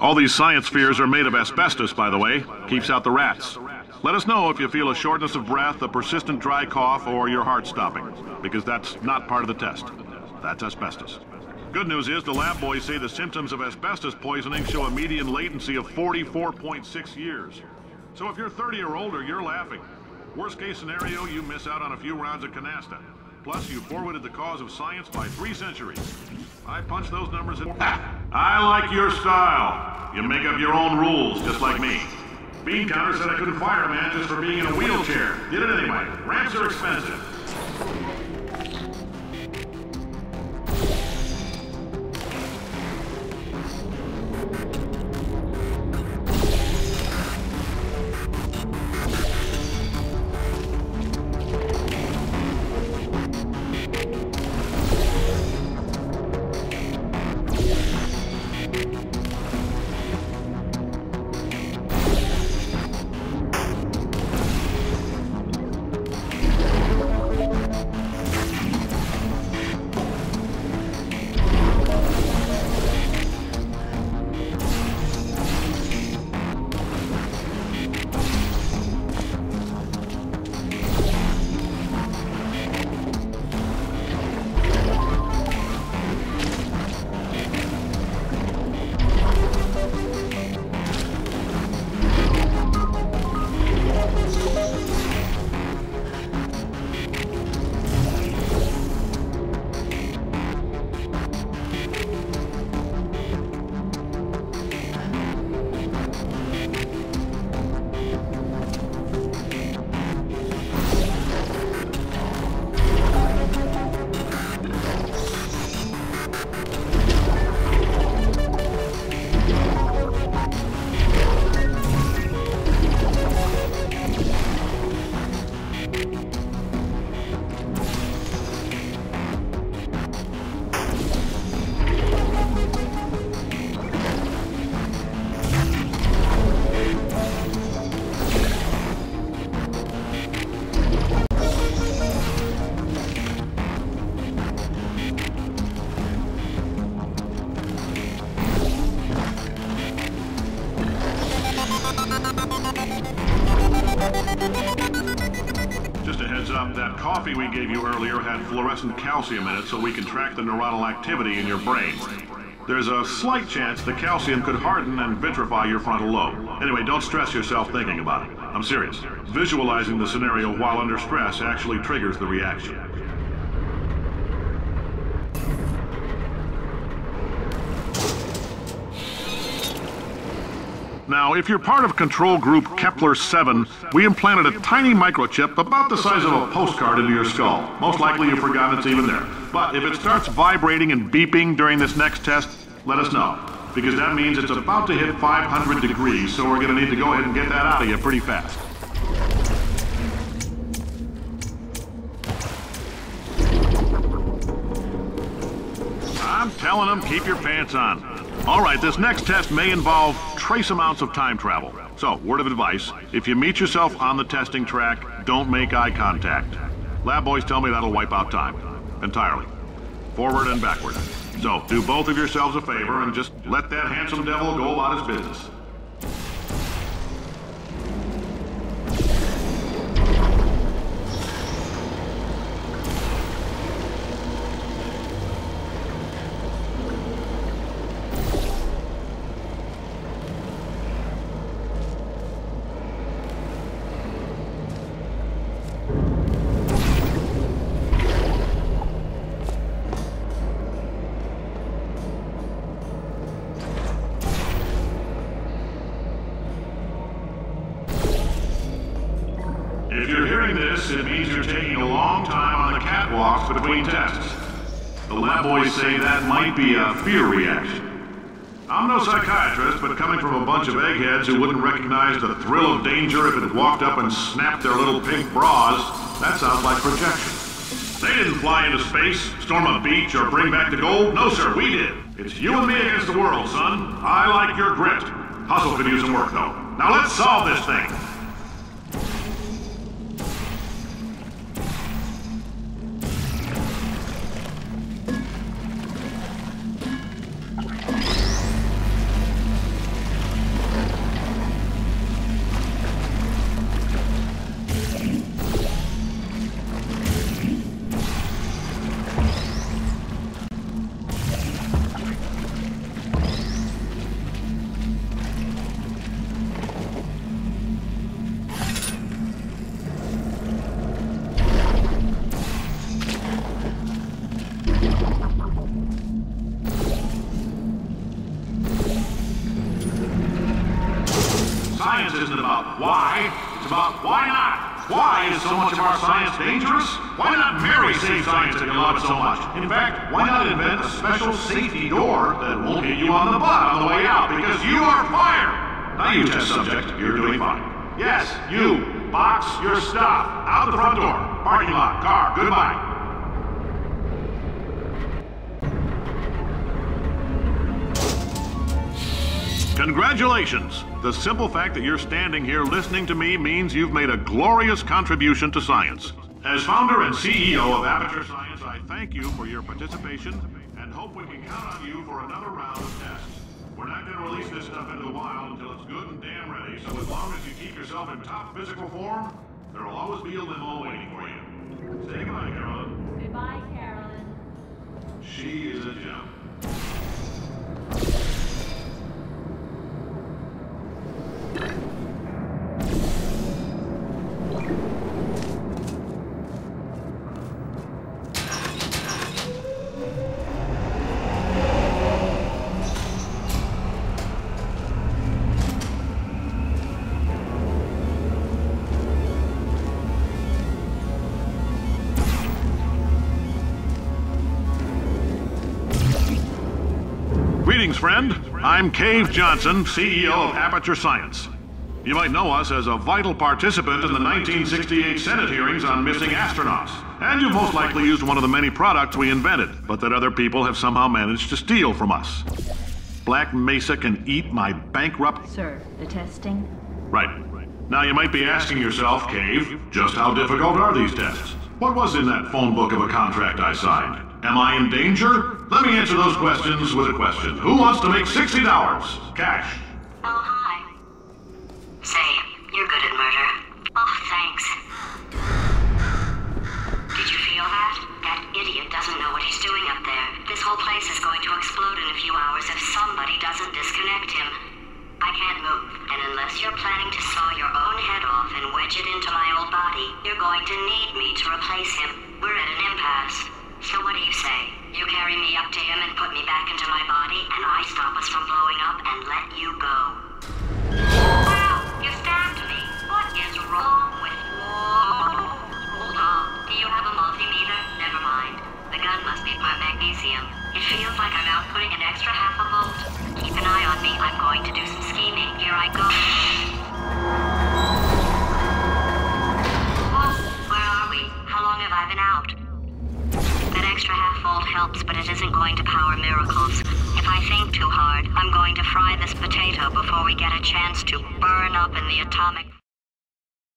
All these science spheres are made of asbestos, by the way. Keeps out the rats. Let us know if you feel a shortness of breath, a persistent dry cough, or your heart stopping, because that's not part of the test. That's asbestos. Good news is the lab boys say the symptoms of asbestos poisoning show a median latency of 44.6 years. So if you're 30 or older, you're laughing. Worst case scenario, you miss out on a few rounds of canasta. Plus, you forwarded the cause of science by 3 centuries. I punch those numbers in. I like your style. You make up your own rules, just like me. Bean counter said I couldn't fire a man just for being in a wheelchair. Did it anyway. Ramps are expensive. Just a heads up, that coffee we gave you earlier had fluorescent calcium in it so we can track the neuronal activity in your brain. There's a slight chance the calcium could harden and vitrify your frontal lobe. Anyway, don't stress yourself thinking about it. I'm serious. Visualizing the scenario while under stress actually triggers the reaction. Now, if you're part of control group Kepler-7, we implanted a tiny microchip about the size of a postcard into your skull. Most likely you've forgotten it's even there. But if it starts vibrating and beeping during this next test, let us know. Because that means it's about to hit 500 degrees, so we're going to need to go ahead and get that out of you pretty fast. I'm telling them, keep your pants on. All right, this next test may involve trace amounts of time travel. So, word of advice, if you meet yourself on the testing track, don't make eye contact. Lab boys tell me that'll wipe out time. Entirely. Forward and backward. So, do both of yourselves a favor and just let that handsome devil go about his business. If you're hearing this, it means you're taking a long time on the catwalks between tests. The lab boys say that might be a fear reaction. I'm no psychiatrist, but coming from a bunch of eggheads who wouldn't recognize the thrill of danger if it walked up and snapped their little pink bras, that sounds like projection. They didn't fly into space, storm a beach, or bring back the gold. No, sir, we did. It's you and me against the world, son. I like your grit. Hustle could use some work, though. Now let's solve this thing. Science isn't about why, it's about why not. Why is so much of our science dangerous? Why not Mary save science if you love it so much? In fact, why not invent a special safety door that won't hit you on the butt on the way out because you are fired? Now you test subject, you're doing fine. Yes, you, box your stuff. Out the front door, parking lot, car, goodbye. Congratulations! The simple fact that you're standing here listening to me means you've made a glorious contribution to science. As founder and CEO of Aperture Science, I thank you for your participation and hope we can count on you for another round of tests. We're not going to release this stuff into the wild until it's good and damn ready, so as long as you keep yourself in top physical form, there will always be a limo waiting for you. Say goodbye, Carolyn. Goodbye, Carolyn. She is a gem. Greetings, friend. I'm Cave Johnson, CEO of Aperture Science. You might know us as a vital participant in the 1968 Senate hearings on missing astronauts. And you've most likely used one of the many products we invented, but that other people have somehow managed to steal from us. Black Mesa can eat my bankrupt... Sir, the testing? Right. Now you might be asking yourself, Cave, just how difficult are these tests? What was in that phone book of a contract I signed? Am I in danger? Let me answer those questions with a question. Who wants to make $60? Cash. Oh, hi. Say, you're good at murder. Oh, thanks. Did you feel that? That idiot doesn't know what he's doing up there. This whole place is going to explode in a few hours if somebody doesn't disconnect him. I can't move, and unless you're planning to saw your own head off and wedge it into my old body, you're going to need me to replace him. We're at an impasse. So what do you say? You carry me up to him and put me back into my body, and I stop us from blowing up and let you go. Wow! You stabbed me! What is wrong with you? Hold on. Do you have a multimeter? Never mind. The gun must be part magnesium. It feels like I'm outputting an extra half a volt. Keep an eye on me. I'm going to do some scheming. Here I go. Oh, where are we? How long have I been out? That extra half volt helps, but it isn't going to power miracles. If I think too hard, I'm going to fry this potato before we get a chance to burn up in the atomic...